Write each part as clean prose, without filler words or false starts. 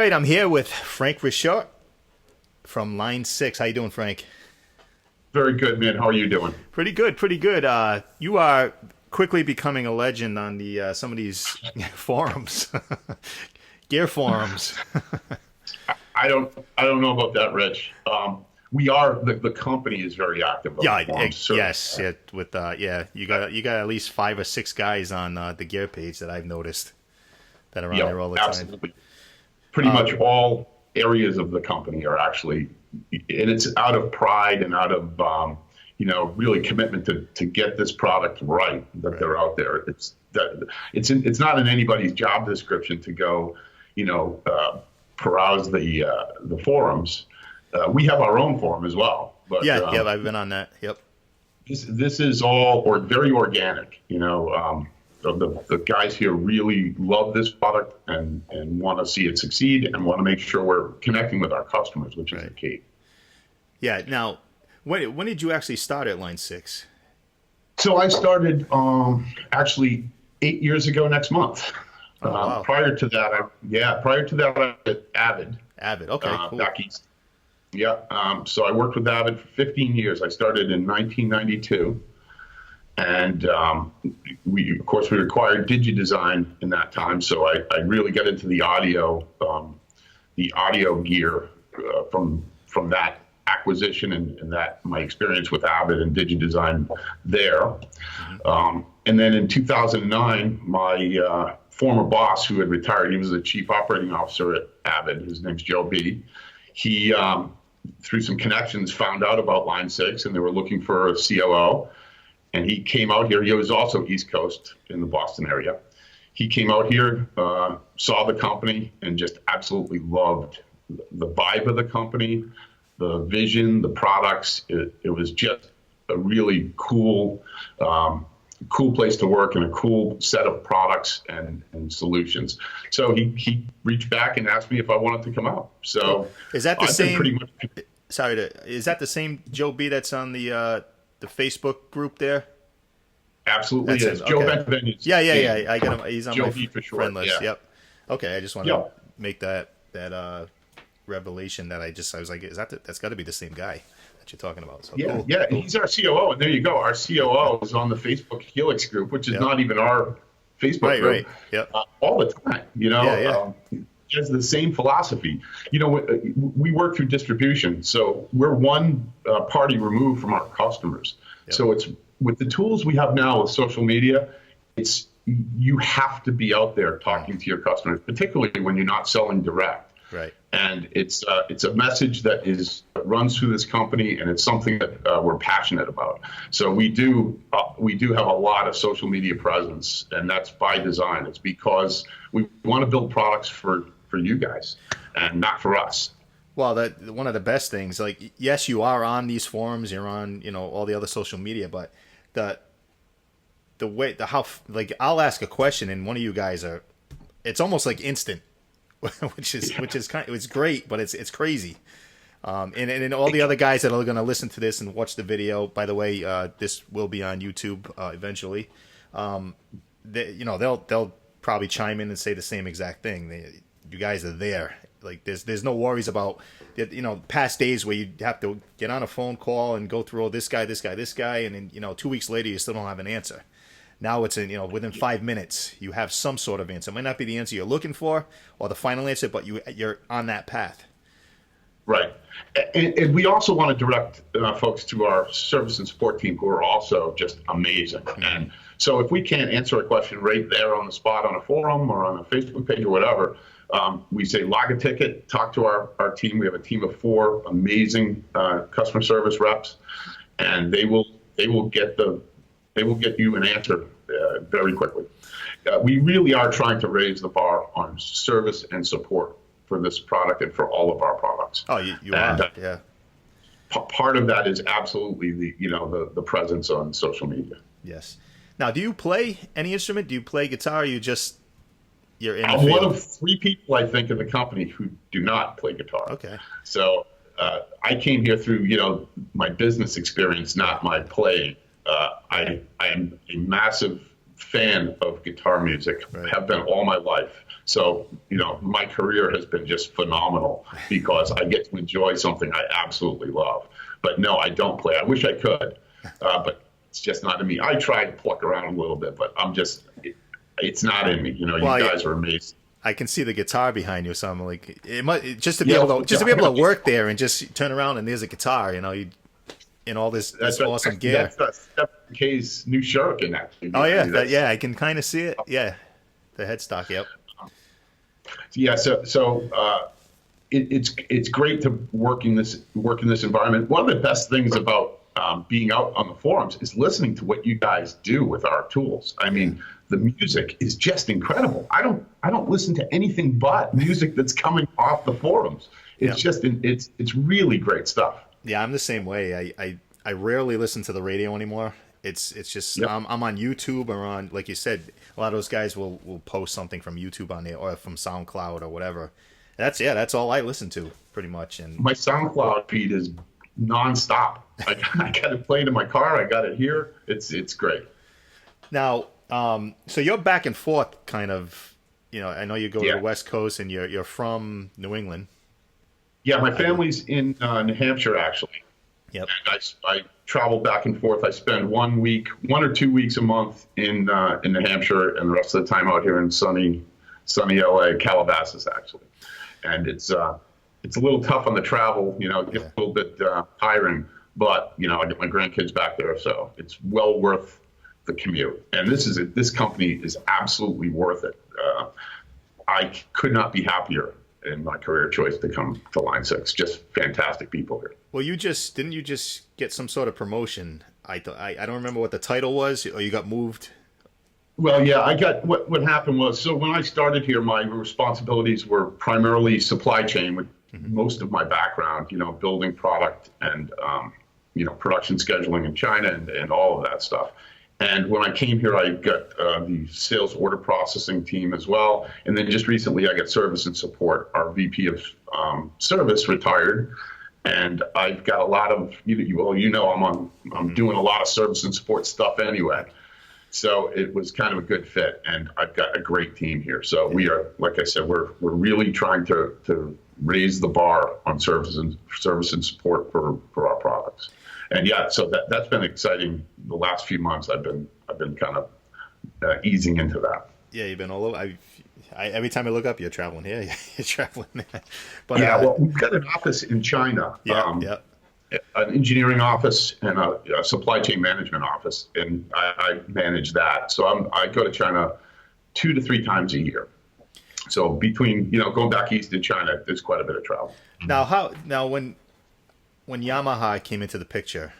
right, I'm here with Frank Ritchotte from Line 6. How you doing, Frank? Very good, man. How are you doing? Pretty good, pretty good. You are quickly becoming a legend on the some of these forums, gear forums. I don't know about that, Rich. We are the company is very active on Yeah, the forums. So, yes, yeah, with you got at least 5 or 6 guys on the gear page that I've noticed that are on yeah, there all the time. absolutely. Pretty much all areas of the company are actually, and it's out of pride and out of really commitment to get this product right that they're out there. It's not in anybody's job description to go, peruse the forums. We have our own forum as well, but Yeah, yeah, I've been on that. Yep. this is all very organic. The guys here really love this product and want to see it succeed and want to make sure we're connecting with our customers, which is the key. Yeah. Now, when did you actually start at Line 6? So I started actually 8 years ago next month. Oh, wow. Prior to that, I was at Avid. Avid. Okay. Cool. Back east. Yeah. So I worked with Avid for 15 years. I started in 1992. And we required DigiDesign in that time, so I really got into the audio gear from that acquisition and that my experience with Avid and DigiDesign there. And then in 2009, my former boss, who had retired, he was the chief operating officer at Avid. His name's Joe B. He, through some connections, found out about Line 6, and they were looking for a COO. And he came out here. He was also East Coast in the Boston area. He came out here, saw the company, and just absolutely loved the vibe of the company, the vision, the products. It was just a really cool place to work and a cool set of products and solutions. So he reached back and asked me if I wanted to come out. So is that the I've same? been pretty much, is that the same Joe B that's on the Facebook group there? Absolutely That's is. him. Joe Okay. Benvenuti. Yeah. I got him. He's on Joe my B for short, friend list. yeah. Yep. Okay. I just want to make that revelation that I was like, that's got to be the same guy that you're talking about. So Yeah, cool. yeah. Cool. He's our COO, and there you go. Our COO is on the Facebook Helix group, which is not even our Facebook group. Right. Yep. All the time, Yeah. He has the same philosophy. We work through distribution, so we're one party removed from our customers. Yep. So it's with the tools we have now with social media, you have to be out there talking to your customers, particularly when you're not selling direct. Right. And it's a message that runs through this company, and it's something that we're passionate about. So we do have a lot of social media presence, and that's by design. It's because we want to build products for you guys, and not for us. Well, one of the best things, like, yes, you are on these forums, you're on, all the other social media, but I'll ask a question and one of you guys it's almost like instant, which is it's great, but it's crazy. And all the other guys that are going to listen to this and watch the video, by the way, this will be on YouTube eventually. They'll probably chime in and say the same exact thing. You guys are there. Like there's no worries about past days where you have to get on a phone call and go through this guy, and then 2 weeks later you still don't have an answer. Now it's within 5 minutes you have some sort of answer. It might not be the answer you're looking for or the final answer, but you're on that path. Right. And we also want to direct folks to our service and support team, who are also just amazing. Mm-hmm. And so if we can't answer a question right there on the spot on a forum or on a Facebook page or whatever, we say log a ticket, talk to our team. We have a team of 4 amazing customer service reps, and they will get you an answer very quickly. We really are trying to raise the bar on service and support for this product and for all of our products. Oh, you are, yeah. Part of that is absolutely the presence on social media. Yes. Now, do you play any instrument? Do you play guitar? Or you're in the I'm field? one of 3 people, I think, in the company who do not play guitar. Okay. So I came here through my business experience, not my playing. I am a massive fan of guitar music, Right. have been all my life. So, my career has been just phenomenal because I get to enjoy something I absolutely love. But no, I don't play. I wish I could, but it's just not in me. I try to pluck around a little bit, but it's not in me. You Well, guys are amazing. I can see the guitar behind you or something. Like just to be Yeah, able to work there and just turn around and there's a guitar, you in all this awesome gear. That's Stephen K's new Shuriken, actually. Oh yeah, I can kind of see it. Yeah, the headstock. Yep. Yeah, it's great to work in this environment. One of the best things about being out on the forums is listening to what you guys do with our tools. I mean, the music is just incredible. I don't listen to anything but music that's coming off the forums. It's it's really great stuff. Yeah, I'm the same way. I rarely listen to the radio anymore. It's just I'm on YouTube or on, like you said, a lot of those guys will post something from YouTube on there or from SoundCloud or whatever. That's all I listen to pretty much. And my SoundCloud feed is nonstop. I got it playing in my car. I got it here. It's great. Now, so you're back and forth kind of. I know you go to the West Coast and you're from New England. Yeah, my family's in New Hampshire actually. Yep. And I travel back and forth. I spend 1 or 2 weeks a month in New Hampshire, and the rest of the time out here in sunny LA, Calabasas actually. And it's a little tough on the travel. It gets a little bit tiring, but I get my grandkids back there, so it's well worth the commute. And this company is absolutely worth it. I could not be happier in my career choice to come to Line 6. Just fantastic people here. Well, didn't you just get some sort of promotion? I don't remember what the title was, or you got moved. Well, yeah, I got what happened was, so when I started here, my responsibilities were primarily supply chain with most of my background, building product and production scheduling in China and all of that stuff. And when I came here, I got the sales order processing team as well. And then just recently, I got service and support. Our VP of service retired, and I've got a lot of I'm doing a lot of service and support stuff anyway. So it was kind of a good fit, and I've got a great team here. So we are, like I said, we're really trying to raise the bar on service and support for our products. And yeah, so that's been exciting. The last few months, I've been kind of easing into that. Yeah, you've been all over. Every time I look up, you're traveling here. You're traveling there. But well, we've got an office in China. Yeah. An engineering office and a supply chain management office, and I manage that. So I go to China 2 to 3 times a year. So between going back east to China, there's quite a bit of travel. Now when Yamaha came into the picture,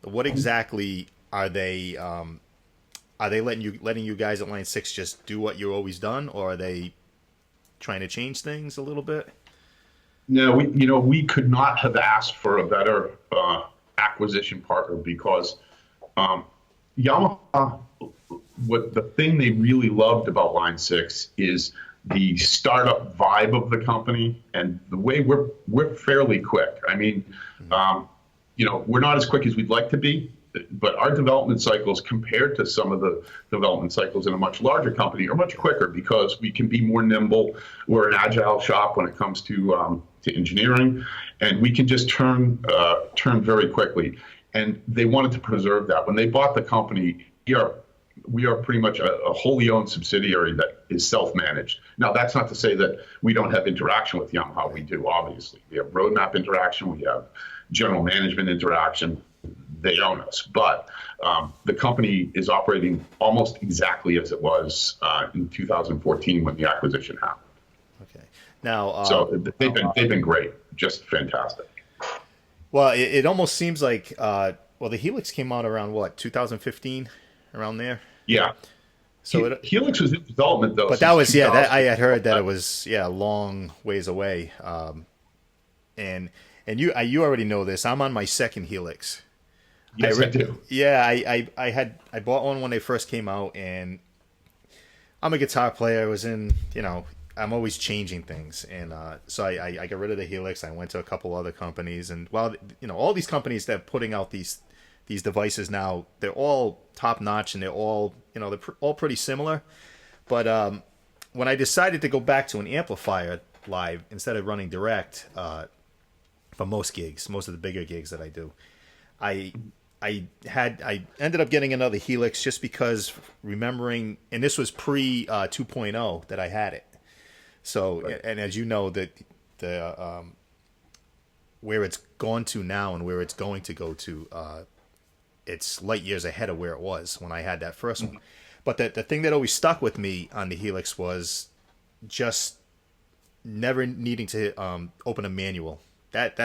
what exactly are they? Are they letting you guys at Line 6 just do what you've always done, or are they trying to change things a little bit? No, we could not have asked for a better acquisition partner because Yamaha. What the thing they really loved about Line 6 is the startup vibe of the company and the way we're fairly quick. I mean, we're not as quick as we'd like to be, but our development cycles compared to some of the development cycles in a much larger company are much quicker because we can be more nimble. We're an agile shop when it comes to engineering, and we can just turn very quickly. And they wanted to preserve that. When they bought the company, we are pretty much a wholly owned subsidiary that is self-managed. Now, that's not to say that we don't have interaction with Yamaha. We do, obviously. We have roadmap interaction. We have general management interaction. They own us. But the company is operating almost exactly as it was in 2014 when the acquisition happened. Okay. Now, so they've been great, just fantastic. Well, it almost seems like the Helix came out around what, 2015, around there. Yeah. So Helix was in development though. But that was I had heard that it was a long ways away. And you already know this. I'm on my second Helix. Yes, I do. Yeah, I bought one when they first came out, and I'm a guitar player. I was in, I'm always changing things, and so I got rid of the Helix. I went to a couple other companies, and all these companies that are putting out these these devices now, they're all top notch and they're all, all pretty similar. But when I decided to go back to an amplifier live instead of running direct for most gigs, most of the bigger gigs that I do, I ended up getting another Helix just because remembering, and this was pre 2.0 that I had it. So, right. And as you know, that the where it's gone to now and where it's going to go to, it's light years ahead of where it was when I had that first one. But the thing that always stuck with me on the Helix was just never needing to open a manual. That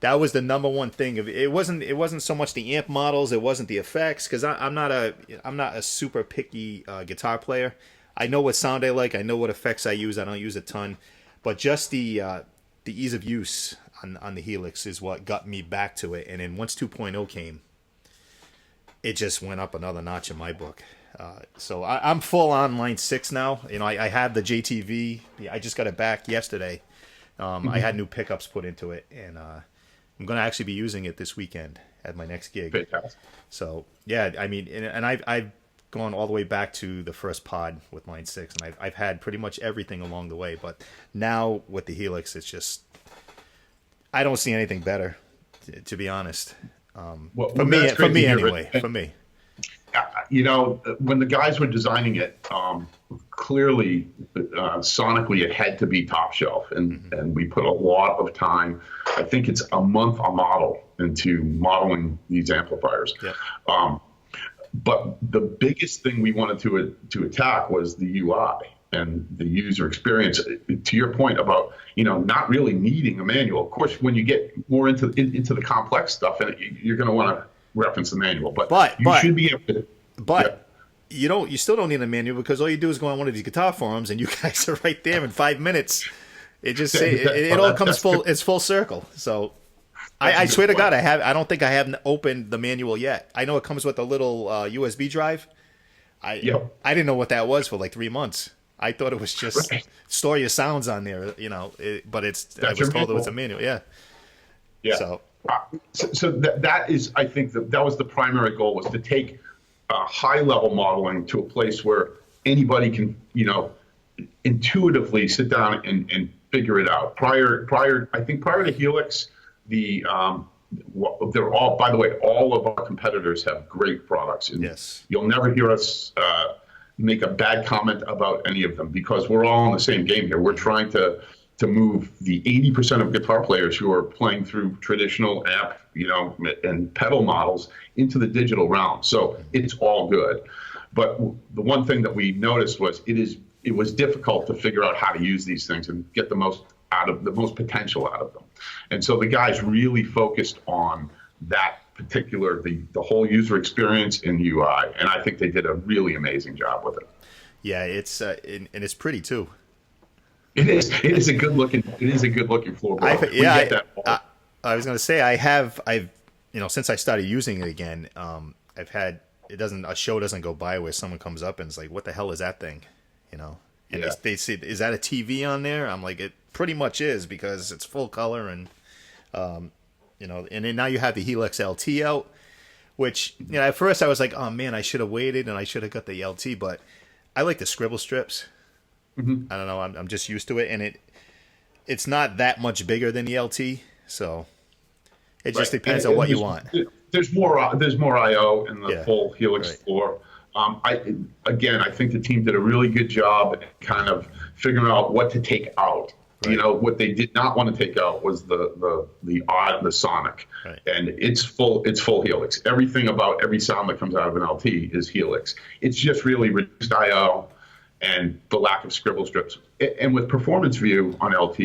was the number one thing. It wasn't so much the amp models, it wasn't the effects, because I'm not a super picky guitar player. I know what sound I like, I know what effects I use. I don't use a ton, but just the ease of use on the Helix is what got me back to it. And then once 2.0 came, it just went up another notch in my book. So I'm full on line 6 now. I have the JTV. I just got it back yesterday. I had new pickups put into it, and I'm going to actually be using it this weekend at my next gig. Fantastic. So yeah, I mean, and I've gone all the way back to the first pod with line 6, and I've had pretty much everything along the way. But now with the Helix, it's just, I don't see anything better, to be honest. For me anyway. When the guys were designing it, clearly, sonically, it had to be top shelf, and we put a lot of time. I think it's a month a model into modeling these amplifiers. Yeah. But the biggest thing we wanted to attack was the UI and the user experience. To your point about not really needing a manual. Of course, when you get more into the complex stuff, and you're going to want to reference the manual, but you should be able to. But yeah. You still don't need a manual, because all you do is go on one of these guitar forums, and you guys are right there in 5 minutes. It just it all comes full. It's full circle. So I swear to God, I don't think I have opened the manual yet. I know it comes with a little USB drive. I didn't know what that was for like 3 months. I thought it was just store your sounds on there, but I was told it was a manual. Yeah. Yeah. So that is, I think that was the primary goal, was to take high level modeling to a place where anybody can, intuitively sit down and figure it out. Prior to Helix, they're all, by the way, all of our competitors have great products. And yes. You'll never hear us make a bad comment about any of them, because we're all in the same game here. We're trying to move the 80% of guitar players who are playing through traditional amp, and pedal models into the digital realm. So it's all good. But the one thing that we noticed was it was difficult to figure out how to use these things and get the most potential out of them. And so the guys really focused on that particular, the whole user experience in UI. And I think they did a really amazing job with it. Yeah, it's and it's pretty too. It is a good looking floorboard. I was going to say I've since I started using it again, I've had a show doesn't go by where someone comes up and is like, what the hell is that thing? And they say, is that a TV on there? I'm like, it pretty much is, because it's full color, and and then now you have the Helix LT out, which at first I was like, oh man, I should have waited and I should have got the LT, but I like the scribble strips. I don't know. I'm just used to it, and it's not that much bigger than the LT, so it just depends on what you want. There's more I/O in the full Helix floor. I think the team did a really good job at kind of figuring out what to take out. Right. What they did not want to take out was the sonic, and it's full Helix. Everything about every sound that comes out of an LT is Helix. It's just really reduced I/O and the lack of scribble strips. And with Performance View on LT,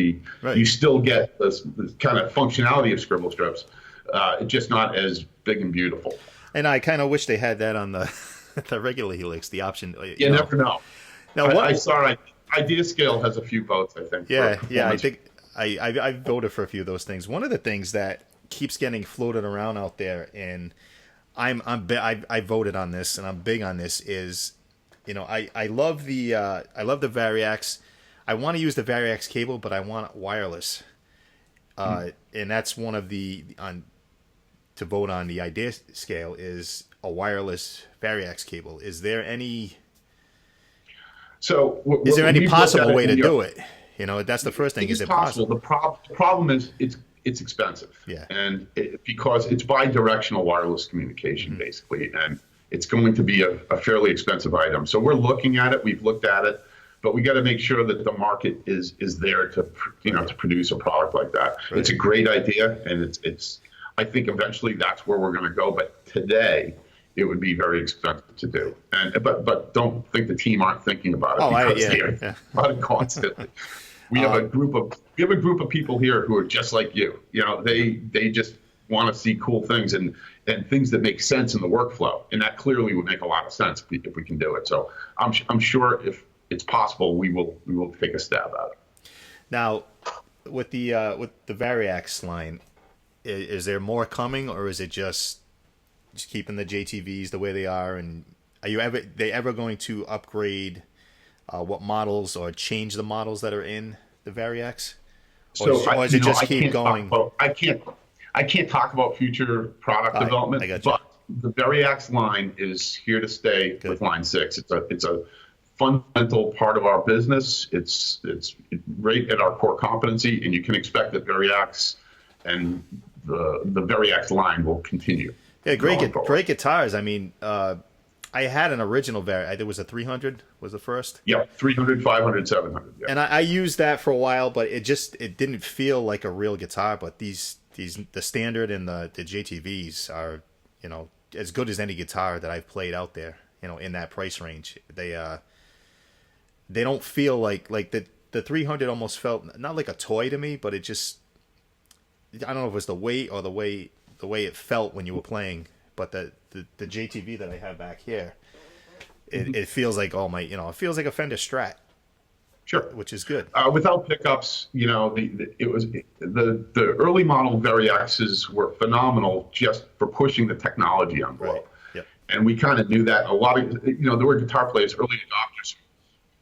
you still get this kind of functionality of scribble strips. It's just not as big and beautiful. And I kind of wish they had that on the the regular Helix, the option. You never know. Now, I saw Idea Scale has a few votes, I think. Yeah. I think I voted for a few of those things. One of the things that keeps getting floated around out there, and I voted on this, and I'm big on this, is I love the Variax. I want to use the Variax cable, but I want it wireless. And that's one of the to vote on the idea scale is a wireless Variax cable. Is there any So we've looked possible at way to and do it? You know, that's the first thing. it Is is it possible. possible? The problem is it's expensive. Yeah. And because it's bi-directional wireless communication, basically, and it's going to be a fairly expensive item. So we're looking at it. We've looked at it, but we got to make sure that the market is there to to produce a product like that. Right. It's a great idea, and it's I think eventually that's where we're going to go. But today, it would be very expensive to do. And but don't think the team aren't thinking about it because they're about it constantly. We have a group of people here who are just like you. You know, they just want to see cool things and things that make sense in the workflow, and that clearly would make a lot of sense if we can do it. So I'm sure if it's possible, we will take a stab at it. Now, with the Variax line, is there more coming, or is it just keeping the JTVs the way they are? And are they ever going to upgrade what models or change the models that are in the Variax? Or is it just keep going? I can't talk about future product development, but the Variax line is here to stay with Line 6. It's a fundamental part of our business. It's right at our core competency, and you can expect that Variax and the Variax line will continue. Yeah, great guitars. I mean, I had an original Variax. It was a 300 was the first. Yeah, 300, 500, 700. Yeah. And I used that for a while, but it didn't feel like a real guitar. But the standard and the JTVs are, you know, as good as any guitar that I've played out there. You know, in that price range, they don't feel like the 300 almost felt not like a toy to me, but it just, I don't know if it was the weight or the way it felt when you were playing. But the JTV that I have back here, it feels like it feels like a Fender Strat. Sure, which is good. Without pickups, you know, the early model Variaxes were phenomenal just for pushing the technology envelope. Right. Yep. And we kind of knew that. A lot of, there were guitar players, early adopters,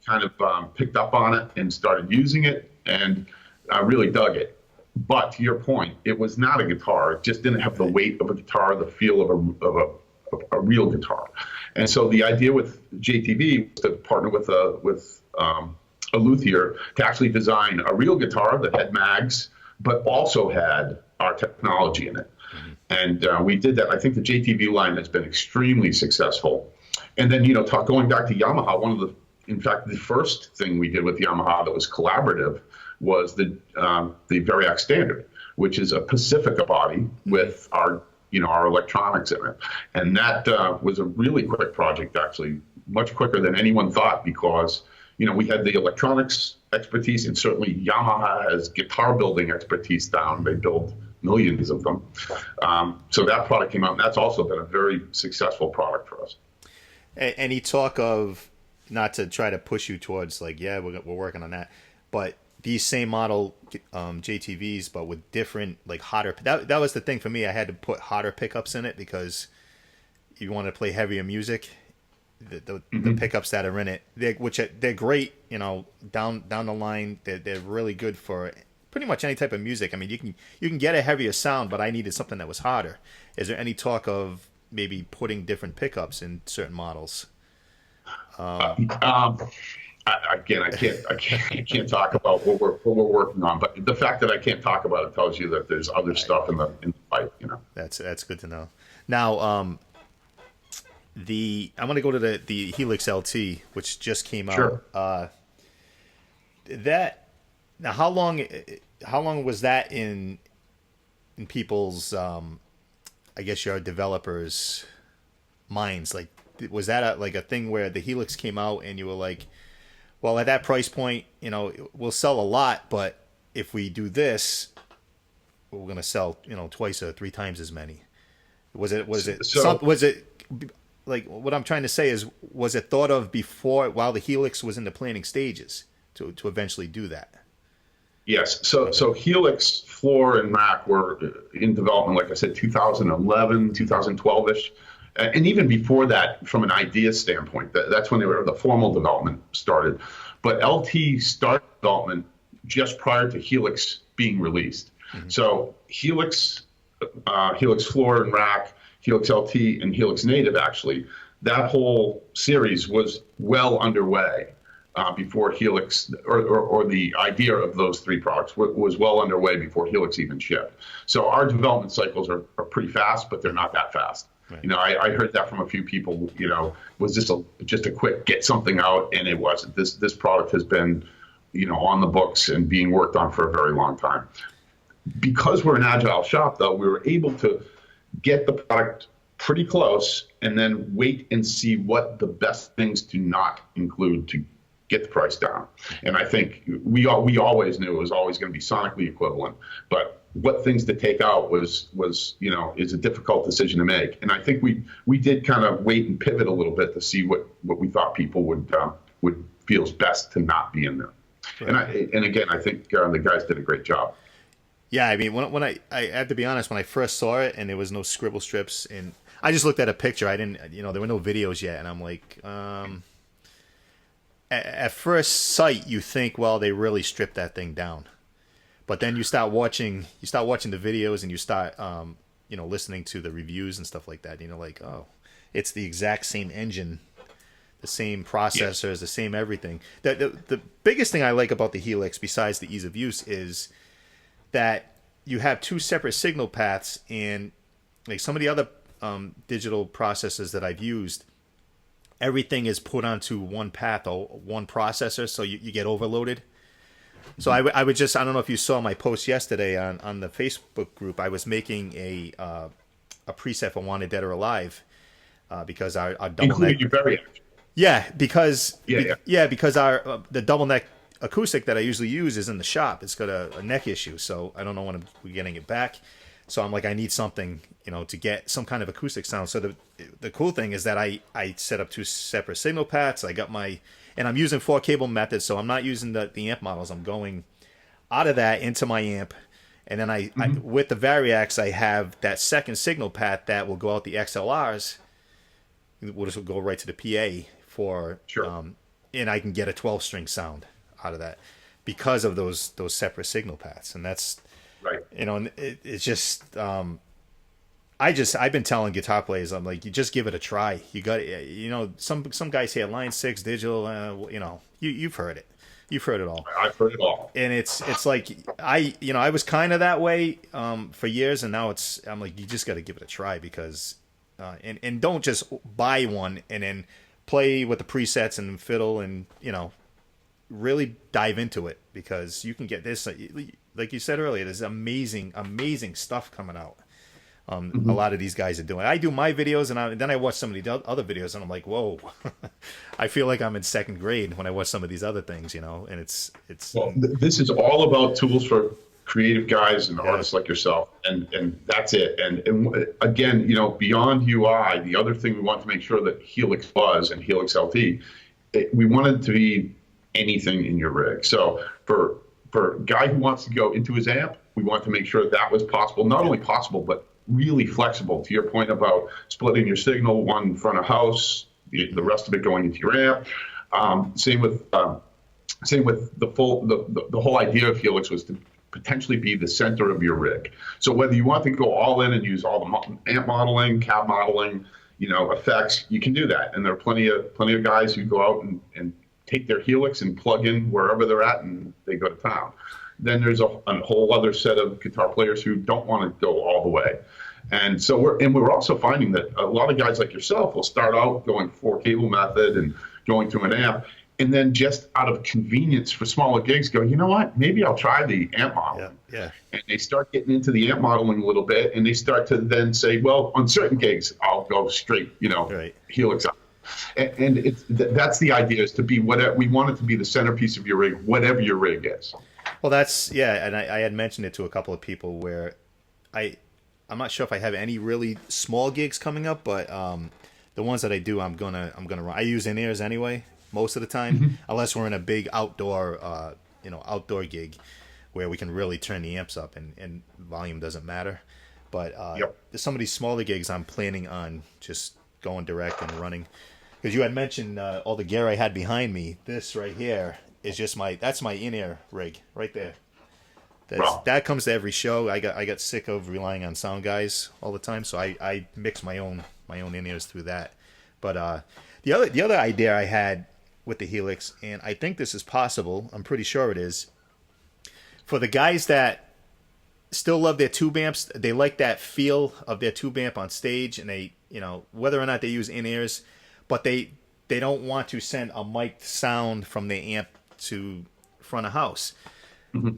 kind of picked up on it and started using it and really dug it. But to your point, it was not a guitar. It just didn't have the weight of a guitar, the feel of a real guitar. And so the idea with JTV was to partner with a luthier to actually design a real guitar that had mags, but also had our technology in it. And we did that. I think the JTV line has been extremely successful. And then, going back to Yamaha, in fact, the first thing we did with Yamaha that was collaborative was the Variax Standard, which is a Pacifica body with our electronics in it. And that was a really quick project, actually, much quicker than anyone thought, because we had the electronics expertise, and certainly Yamaha has guitar building expertise down. They build millions of them. So that product came out, and that's also been a very successful product for us. Any talk of, not to try to push you towards we're working on that, but these same model JTVs, but with different, hotter. That was the thing for me. I had to put hotter pickups in it because you want to play heavier music. The pickups that are in it, they're great. Down the line, they're really good for pretty much any type of music. I mean, you can get a heavier sound, but I needed something that was hotter. Is there any talk of maybe putting different pickups in certain models? Again, I can't talk about what we're working on, but the fact that I can't talk about it tells you that there's other stuff in the pipe. That's good to know. Now, I'm going to go to the Helix LT, which just came Sure. out. Now, how long was that in people's, I guess your developers' minds? Was that a thing where the Helix came out and you were like, well, at that price point, we'll sell a lot, but if we do this, we're going to sell, twice or three times as many. Was it what I'm trying to say is, was it thought of before, while the Helix was in the planning stages to eventually do that? Yes. So Helix floor and rack were in development, like I said, 2011, 2012-ish. And even before that, from an idea standpoint, that's when the formal development started. But LT started development just prior to Helix being released. Mm-hmm. So Helix Helix Floor and Rack, Helix LT, and Helix Native, actually, that whole series was well underway before Helix, or the idea of those three products was well underway before Helix even shipped. So our development cycles are pretty fast, but they're not that fast. Right. I heard that from a few people. Was this just a quick get something out, and it wasn't. This product has been, on the books and being worked on for a very long time. Because we're an agile shop, though, we were able to get the product pretty close and then wait and see what the best things to not include to get the price down. And I think we always knew it was always going to be sonically equivalent, but what things to take out was is a difficult decision to make. And I think we did kind of wait and pivot a little bit to see what we thought people would feel is best to not be in there. Right. And again, I think the guys did a great job. Yeah, I mean, when I have to be honest, when I first saw it and there was no scribble strips, and I just looked at a picture, I didn't, there were no videos yet, and I'm like, at first sight, you think, well, they really stripped that thing down, but then you start watching the videos, and you start, listening to the reviews and stuff like that. Like, oh, it's the exact same engine, the same processors, the same everything. The biggest thing I like about the Helix, besides the ease of use, is that you have two separate signal paths, and like some of the other digital processors that I've used, everything is put onto one path or one processor, so you get overloaded. So I would just, I don't know if you saw my post yesterday on the Facebook group, I was making a preset for Wanted Dead or Alive because our double neck. Yeah, because because our the double neck acoustic that I usually use is in the shop. It's got a neck issue, so I don't know when we're getting it back. So I'm like, I need something, to get some kind of acoustic sound. So the cool thing is that I set up two separate signal paths. I got and I'm using 4-cable method, so I'm not using the amp models. I'm going out of that into my amp, and then I with the Variax, I have that second signal path that will go out the XLRs. We'll just go right to the PA for, and I can get a 12-string sound out of that because of those separate signal paths. And that's right. It's just I've been telling guitar players, I'm like, you just give it a try. You got some guys say Line 6 digital, you've heard it. You've heard it all. I've heard it all. And it's like I was kind of that way for years, and now I'm like, you just got to give it a try, because and don't just buy one and then play with the presets and fiddle and really dive into it, because you can get this, like you said earlier, there's amazing stuff coming out. A lot of these guys are doing. I do my videos, and then I watch some of the other videos, and I'm like, whoa. I feel like I'm in second grade when I watch some of these other things, and it's well, this is all about tools for creative guys and artists like yourself, and that's it. And again, beyond UI, the other thing we want to make sure that Helix was, and Helix LT, we wanted to be anything in your rig. So for a guy who wants to go into his amp, we want to make sure that was possible. Not only possible, but really flexible. To your point about splitting your signal, one front of house, the rest of it going into your amp. Same with the whole idea of Helix was to potentially be the center of your rig. So whether you want to go all in and use all the amp modeling, cab modeling, effects, you can do that. And there are plenty of guys who go out and take their Helix and plug in wherever they're at, and they go to town. Then there's a whole other set of guitar players who don't want to go all the way. And so we're also finding that a lot of guys like yourself will start out going 4-cable method and going to an amp, and then just out of convenience for smaller gigs go, you know what, maybe I'll try the amp modeling. Yeah. And they start getting into the amp modeling a little bit, and they start to then say, well, on certain gigs, I'll go straight, Helix up. And that's the idea, is to be whatever we want it to be, the centerpiece of your rig, whatever your rig is. Well, that's and I had mentioned it to a couple of people where I'm not sure if I have any really small gigs coming up, but the ones that I do, I'm gonna run. I use in-ears anyway most of the time, unless we're in a big outdoor gig where we can really turn the amps up and volume doesn't matter. But some of these smaller gigs, I'm planning on just going direct and running. Because you had mentioned all the gear I had behind me. This right here is just that's my in-ear rig right there. Wow. That comes to every show. I got sick of relying on sound guys all the time, so I mix my own in-ears through that. But the other idea I had with the Helix, and I think this is possible, I'm pretty sure it is, for the guys that still love their tube amps, they like that feel of their tube amp on stage, and they, whether or not they use in-ears, but they don't want to send a mic'd sound from the amp to front of house. Mm-hmm.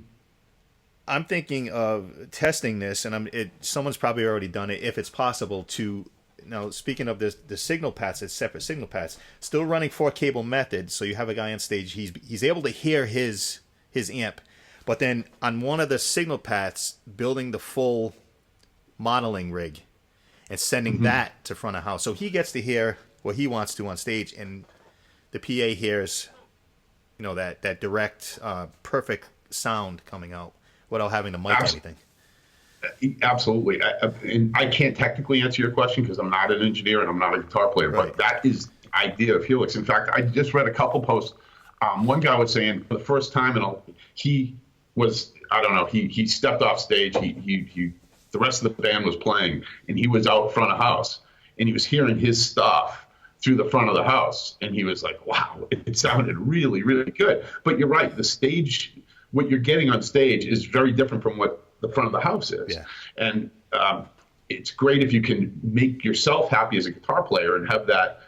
I'm thinking of testing this, and someone's probably already done it, if it's possible to. Now, speaking of the signal paths, it's separate signal paths, still running 4-cable method. So you have a guy on stage, he's able to hear his amp, but then on one of the signal paths, building the full modeling rig and sending that to front of house. So he gets to hear what he wants to on stage, and the PA hears, that direct, perfect sound coming out without having to mic anything. Absolutely. And I can't technically answer your question because I'm not an engineer and I'm not a guitar player, right. But that is the idea of Helix. In fact, I just read a couple posts. One guy was saying for the first time, he stepped off stage. The rest of the band was playing, and he was out front of house, and he was hearing his stuff through the front of the house. And he was like, wow, it sounded really, really good. But you're right. The stage, what you're getting on stage is very different from what the front of the house is. Yeah. And it's great if you can make yourself happy as a guitar player and have that,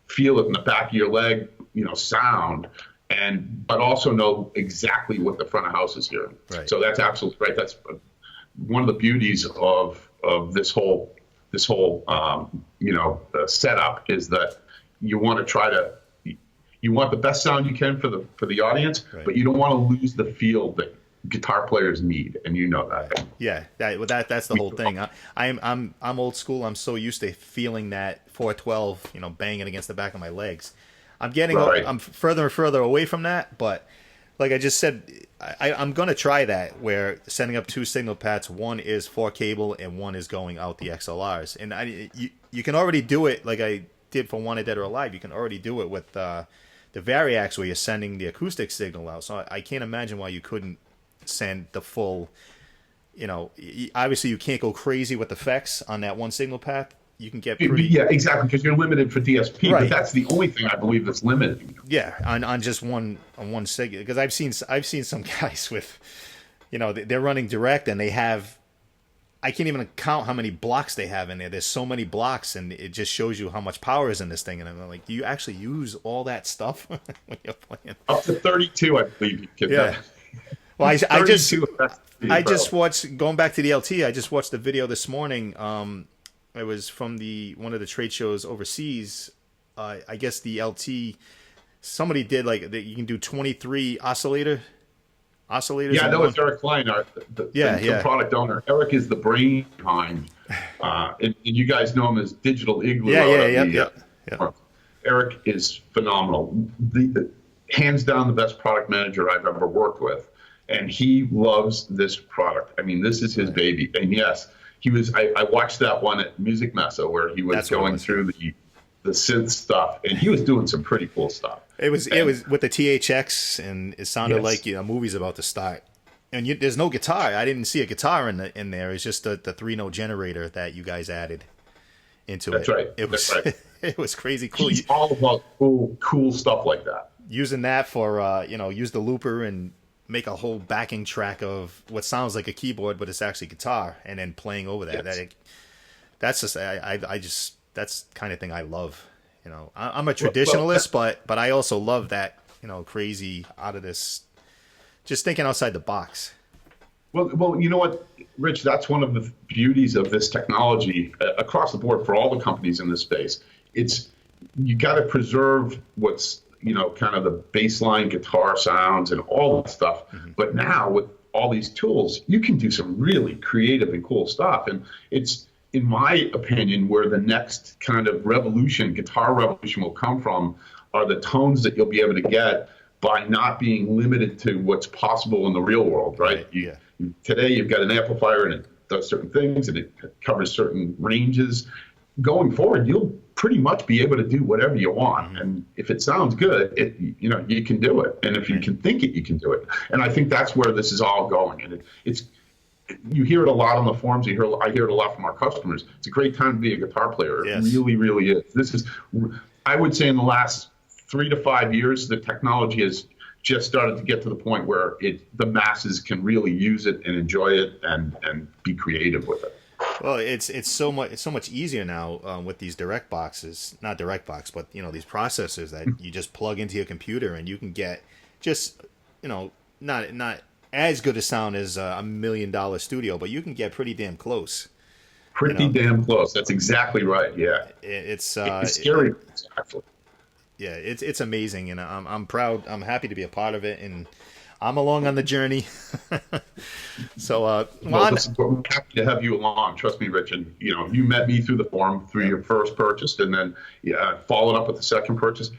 feel it in the back of your leg, sound, but also know exactly what the front of house is hearing. Right. So that's absolutely right. That's one of the beauties of this whole setup is that you want to you want the best sound you can for the audience, right. But you don't want to lose the feel that guitar players need, and that. Yeah, that's the whole thing. I'm old school. I'm so used to feeling that 412, banging against the back of my legs. I'm further and further away from that, but like I just said, I'm gonna try that where setting up 2 signal paths, one is 4-cable and one is going out the XLRs, and you can already do it like I did for Wanted Dead or Alive. You can already do it with the Variax where you're sending the acoustic signal out. So I can't imagine why you couldn't send the full, obviously you can't go crazy with effects on that one signal path. You can get pretty... Yeah, exactly, because you're limited for DSP, right. But that's the only thing I believe that's limited. Yeah, on just one signal, because I've seen some guys with, they're running direct and they have, I can't even count how many blocks they have in there. There's so many blocks, and it just shows you how much power is in this thing. And I'm like, do you actually use all that stuff when you're playing? Up to 32, I believe you can. Yeah. Well, I just watched, going back to the LT, I just watched the video this morning. It was from one of the trade shows overseas. I guess the LT, somebody did you can do 23 oscillators. Yeah, that was Eric Klein, the product owner. Eric is the brain behind, and you guys know him as Digital Igloo. Yeah. Eric is phenomenal. The hands down the best product manager I've ever worked with. And he loves this product. I mean, this is his baby. And yes, he was. I watched that one at Music Messa where he was going through the synth stuff, and he was doing some pretty cool stuff. It was with the THX, and it sounded like a movie's about to start. And there's no guitar. I didn't see a guitar in there. It's just the 3-note generator that you guys added into it. That's right. That's right. It was crazy cool. He's all about cool stuff like that. Using that for use the looper and make a whole backing track of what sounds like a keyboard, but it's actually guitar, and then playing over that. Yes. That's the kind of thing I love. I'm a traditionalist, but I also love that, crazy out of this, just thinking outside the box. Well, you know what, Rich, that's one of the beauties of this technology across the board for all the companies in this space. You got to preserve what's, kind of the baseline guitar sounds and all that stuff. Mm-hmm. But now with all these tools, you can do some really creative and cool stuff. And it's, in my opinion, where the next kind of guitar revolution will come from are the tones that you'll be able to get by not being limited to what's possible in the real world, right? Today you've got an amplifier and it does certain things and it covers certain ranges. Going forward, you'll pretty much be able to do whatever you want. And if it sounds good, you can do it. And if you can think it, you can do it. And I think that's where this is all going. And it's you hear it a lot on the forums. I hear it a lot from our customers. It's a great time to be a guitar player. It really, really is. I would say in the last 3 to 5 years, the technology has just started to get to the point where the masses can really use it and enjoy it and be creative with it. Well, it's so much easier now with these direct boxes, not direct box, but these processors that you just plug into your computer and you can get just not as good a sound as a $1 million studio, but you can get pretty damn close. Pretty damn close. That's exactly right. Yeah, it's scary. Actually. Yeah, it's amazing, and I'm proud. I'm happy to be a part of it, and I'm along on the journey. So, we're happy to have you along. Trust me, Rich. And you met me through the forum, through your first purchase, and then followed up with the second purchase.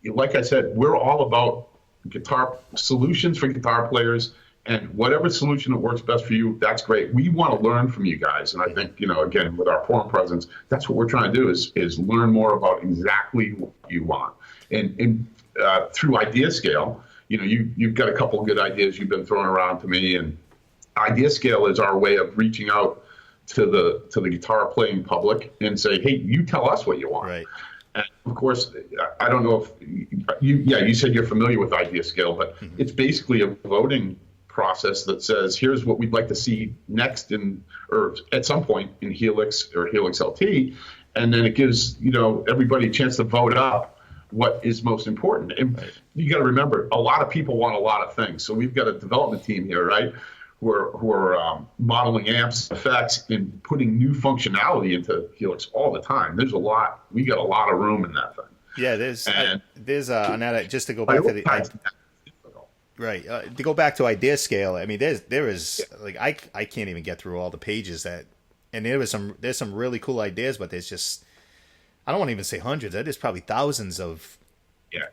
Like I said, we're all about guitar solutions for guitar players, and whatever solution that works best for you, that's great. We want to learn from you guys, and I think again with our forum presence, that's what we're trying to do is learn more about exactly what you want. And through Idea Scale, you've got a couple of good ideas you've been throwing around to me, and Idea Scale is our way of reaching out to the guitar playing public and say, hey, you tell us what you want. Right. And of course, I don't know if you said you're familiar with Idea Scale, but it's basically a voting process that says here's what we'd like to see next or at some point in Helix or Helix LT, and then it gives everybody a chance to vote up what is most important. And you got to remember, a lot of people want a lot of things, so we've got a development team here, right, who are modeling amps, effects, and putting new functionality into Helix all the time. We got a lot of room in that thing. Yeah, there's Annette, just to go back to the right, to go back to Idea Scale. I mean, there is like I can't even get through all the pages and there's some really cool ideas, but there's just, I don't want to even say hundreds. There's probably thousands of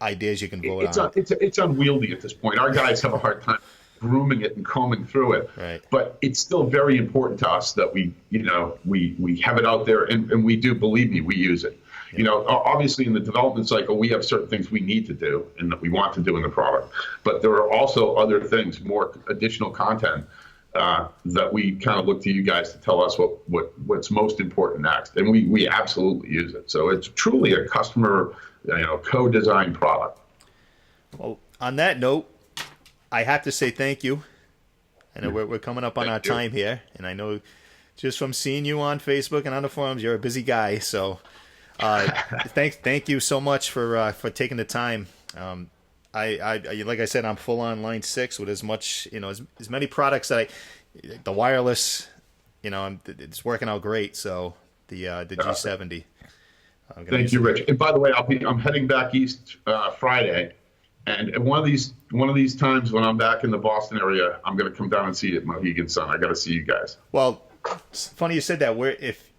ideas you can vote on. It's unwieldy at this point. Our guys have a hard time grooming it and combing through it. Right. But it's still very important to us that we have it out there, and we do, believe me, we use it. Obviously in the development cycle, we have certain things we need to do and that we want to do in the product. But there are also other things, more additional content that we kind of look to you guys to tell us what's most important next. And we absolutely use it. So it's truly a customer, co-designed product. Well, on that note, I have to say thank you. I know we're coming up on our time here, and I know just from seeing you on Facebook and on the forums, you're a busy guy. So thank you so much for taking the time. I like I said, I'm full on Line 6 with as much, as many products that the wireless, it's working out great. So the G70. Thank you, Rich. And by the way, I'm heading back east Friday. And one of these times when I'm back in the Boston area, I'm going to come down and see you at Mohegan Sun. I got to see you guys. Well, it's funny you said that.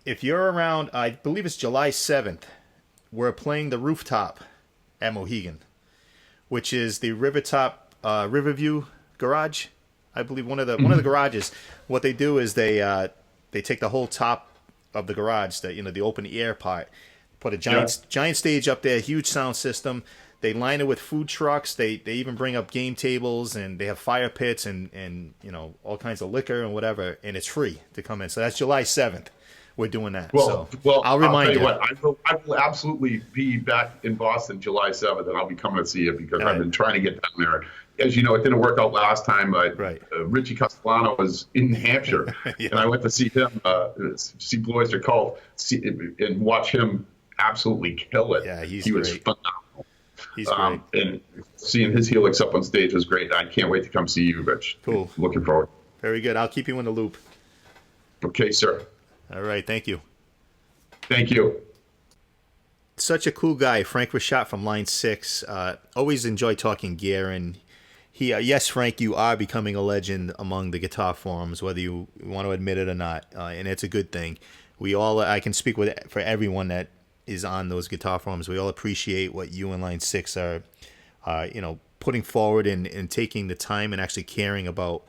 If you're around, I believe it's July 7th, we're playing the Rooftop at Mohegan, which is the Riverview Garage. I believe one of the garages. What they do is they take the whole top of the garage, the open air part, put a giant stage up there, huge sound system. They line it with food trucks. They even bring up game tables, and they have fire pits and all kinds of liquor and whatever, and it's free to come in. So that's July 7th. We're doing that. Well, I'll remind you. I will absolutely be back in Boston July 7th, and I'll be coming to see you because I've been trying to get down there. As you know, it didn't work out last time. Richie Castellano was in New Hampshire, and I went to see him, see Blue Oyster Cult, and watch him absolutely kill it. Yeah, he was phenomenal. He's great. And seeing his Helix up on stage was great. I can't wait to come see you, Rich. Cool. Looking forward. Very good. I'll keep you in the loop. Okay, sir. All right. Thank you. Thank you. Such a cool guy, Frank Ritchotte from Line 6. Always enjoy talking gear. And yes, Frank, you are becoming a legend among the guitar forums, whether you want to admit it or not. And it's a good thing. I can speak for everyone that is on those guitar forums. We all appreciate what you and Line 6 are, putting forward and taking the time and actually caring about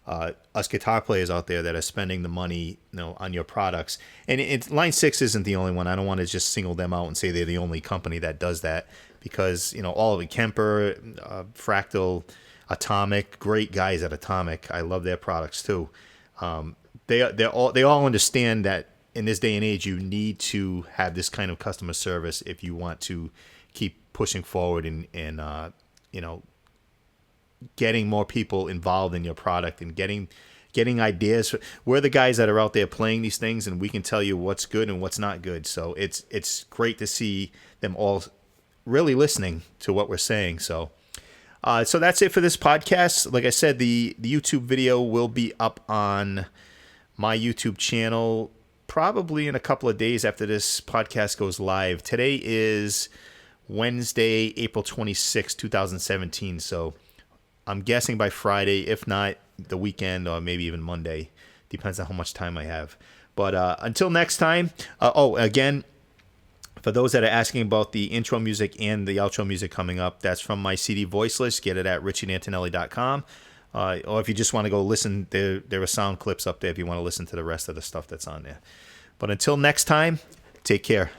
us guitar players out there that are spending the money, on your products. And Line 6 isn't the only one. I don't want to just single them out and say they're the only company that does that, because all of it, Kemper, Fractal, Atomic, great guys at Atomic. I love their products too. They all understand that in this day and age, you need to have this kind of customer service if you want to keep pushing forward and getting more people involved in your product and getting ideas. We're the guys that are out there playing these things, and we can tell you what's good and what's not good. So it's great to see them all really listening to what we're saying. So that's it for this podcast. Like I said, the YouTube video will be up on my YouTube channel probably in a couple of days after this podcast goes live. Today is Wednesday, April 26, 2017. So I'm guessing by Friday, if not the weekend, or maybe even Monday. Depends on how much time I have. But until next time. Again, for those that are asking about the intro music and the outro music coming up, that's from my CD Voiceless. Get it at richiedantonelli.com. Or if you just want to go listen, there are sound clips up there if you want to listen to the rest of the stuff that's on there. But until next time, take care.